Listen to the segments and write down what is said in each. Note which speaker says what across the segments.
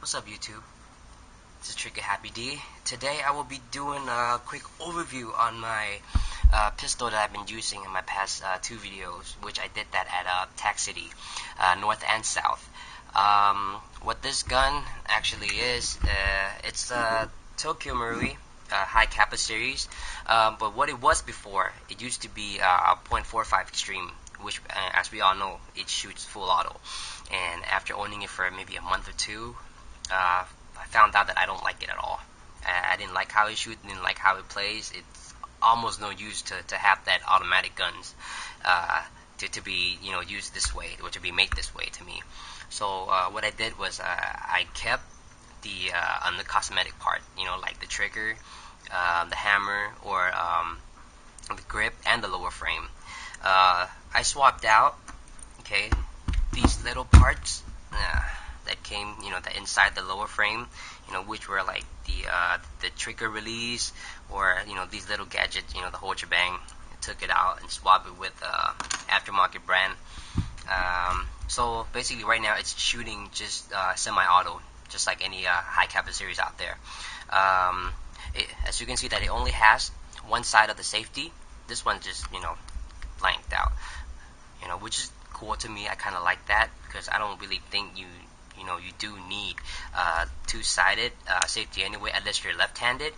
Speaker 1: What's up, YouTube? This is Trigger Happy D. Today I will be doing a quick overview on my pistol that I've been using in my past two videos, which I did that at Tax City, North and South. What this gun actually is, it's a Tokyomarui Hi-capa series, but what it was before, it used to be a .45 Xtreme, which, as we all know, it shoots full auto. And after owning it for maybe a month or two, I found out that I don't like it at all. I didn't like how it shoots, didn't like how it plays. It's almost no use to have that automatic guns to be used this way, or to be made this way to me. So what I did was I kept the on the cosmetic part, like the trigger, the hammer, or the grip and the lower frame. I swapped out, okay, these little parts that came, the inside the lower frame, which were like the trigger release, or these little gadgets, the hold your bang. I took it out and swapped it with aftermarket brand. So basically, right now it's shooting just semi-auto, just like any Hi-capa series out there. As you can see, that it only has one side of the safety. This one just blanked out, which is cool to me. I kind of like that because I don't really think you do need two-sided safety anyway, unless you're left-handed.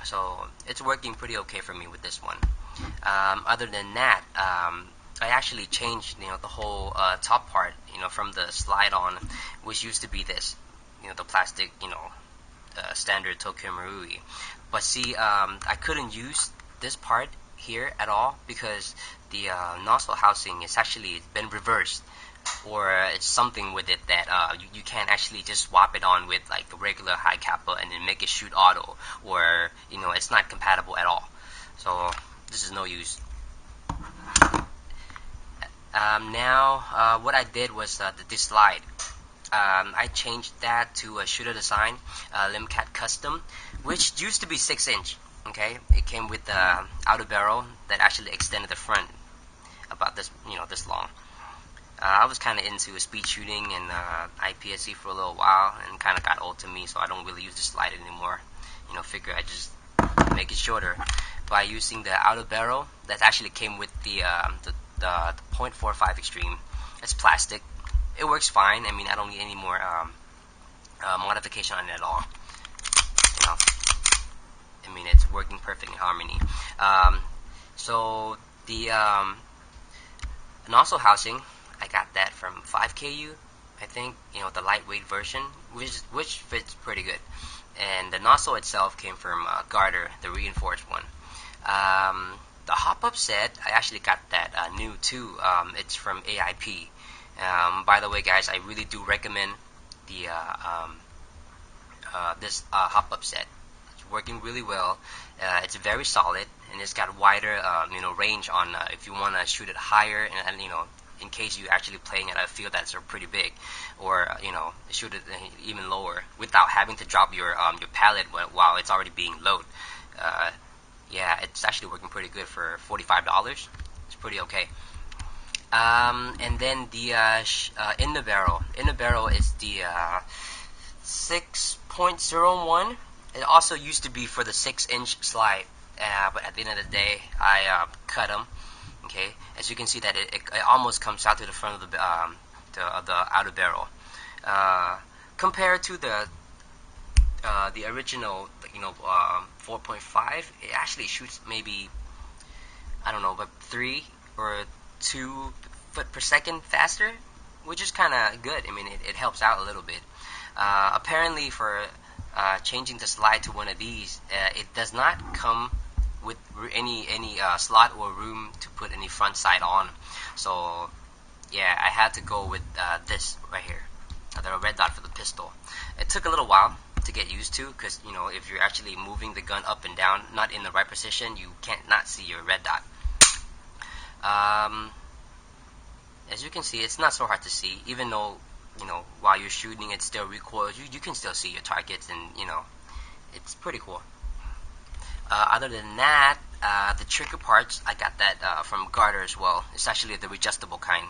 Speaker 1: So it's working pretty okay for me with this one. Other than that, I actually changed the whole top part, from the slide-on, which used to be this, the plastic, standard Tokyomarui. But see, I couldn't use this part here at all because the nozzle housing is actually been reversed, or it's something with it that you can't actually just swap it on with like the regular Hi-capa and then make it shoot auto, or it's not compatible at all. So this is no use. Now what I did was the slide. I changed that to a shooter design, Limcat Custom, which used to be 6-inch. Okay, it came with the outer barrel that actually extended the front about this, this long. I was kind of into speed shooting and IPSC for a little while, and kind of got old to me, so I don't really use the slide anymore. Figure I just make it shorter by using the outer barrel that actually came with the .45 Xtreme. It's plastic. It works fine. I mean, I don't need any more modification on it at all. I mean, it's working perfect in harmony. So the nozzle housing, I got that from 5KU, I think, the lightweight version, which fits pretty good. And the nozzle itself came from Garter, the reinforced one. The hop-up set, I actually got that new too. It's from AIP. By the way, guys, I really do recommend the this hop-up set. It's working really well. It's very solid, and it's got wider range on if you want to shoot it higher, and in case you're actually playing at a field that's pretty big, or shoot it even lower without having to drop your pallet while it's already being loaded. Yeah, it's actually working pretty good for $45. It's pretty okay. And then the in the barrel is the 6.01. It also used to be for the 6-inch slide, but at the end of the day, I cut them. Okay, as you can see that it almost comes out to the front of the outer barrel. Compared to the original, 4.5, it actually shoots maybe, I don't know, but 3 or 2 foot per second faster, which is kind of good. I mean, it helps out a little bit. Apparently, for changing the slide to one of these, it does not come with any slot or room to put any front sight on. So yeah, I had to go with this right here, the red dot for the pistol. It took a little while to get used to, because if you're actually moving the gun up and down, not in the right position, you can't not see your red dot. As you can see, it's not so hard to see, even though while you're shooting it still recoils. You can still see your targets, and it's pretty cool. Other than that, the trigger parts, I got that from Garter as well. It's actually the readjustable kind.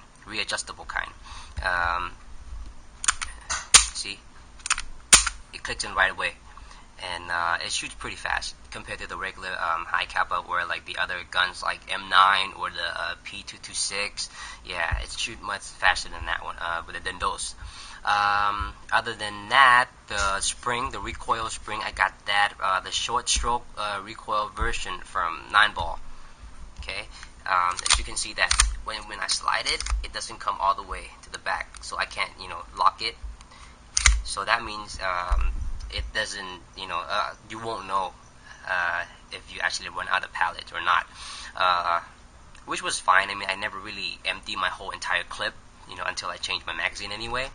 Speaker 1: See, clicks in right away, and it shoots pretty fast compared to the regular Hi-capa, where like the other guns like M9 or the P226, yeah, it shoots much faster than that one, than those. Other than that, the spring, the recoil spring, I got that, the short stroke recoil version from 9ball. Okay, as you can see that when I slide it, it doesn't come all the way to the back, so I can't, lock it. So that means it doesn't, you won't know if you actually run out of pallets or not, which was fine. I mean, I never really emptied my whole entire clip, until I changed my magazine anyway,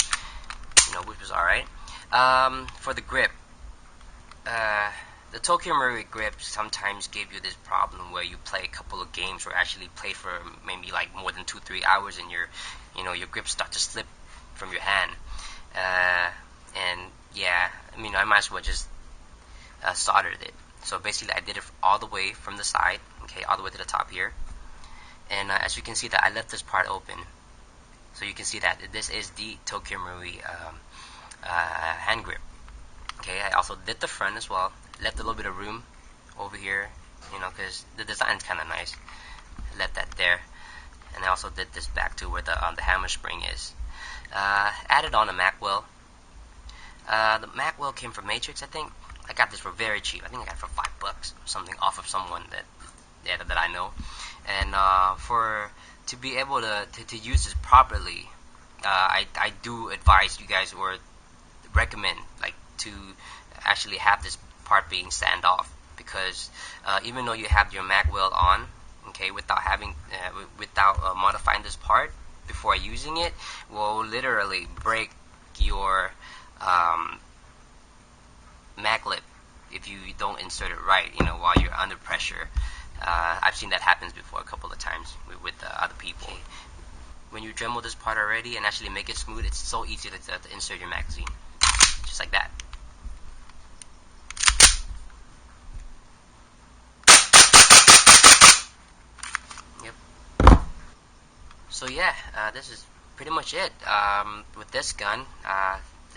Speaker 1: which was alright. For the grip, the Tokyomarui grip sometimes give you this problem where you play a couple of games or actually play for maybe like more than 2-3 hours, and your grip start to slip from your hand. And yeah, I mean, I might as well just soldered it. So basically, I did it all the way from the side, okay, all the way to the top here. And as you can see, that I left this part open, so you can see that this is the Tokyomarui hand grip. Okay, I also did the front as well. Left a little bit of room over here, because the design is kind of nice. Left that there, and I also did this back too, where the hammer spring is. Added on a Mac wheel. The Mac wheel came from Matrix, I think. I got this for very cheap. I think I got it for $5 or something off of someone that I know. And to be able to use this properly, I do advise you guys, or recommend, like, to actually have this part being sand off, because even though you have your mag wheel on, okay, without modifying this part before using it, will literally break your mag lip if you don't insert it right, while you're under pressure. I've seen that happens before a couple of times with other people. Okay. When you Dremel this part already and actually make it smooth, it's so easy to insert your magazine, just like that. Yep. So yeah, this is pretty much it with this gun.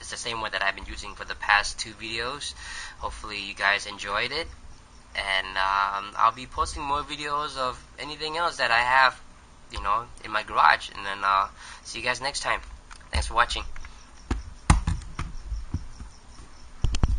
Speaker 1: It's the same one that I've been using for the past 2 videos. Hopefully you guys enjoyed it, and I'll be posting more videos of anything else that I have, in my garage, and then see you guys next time. Thanks for watching.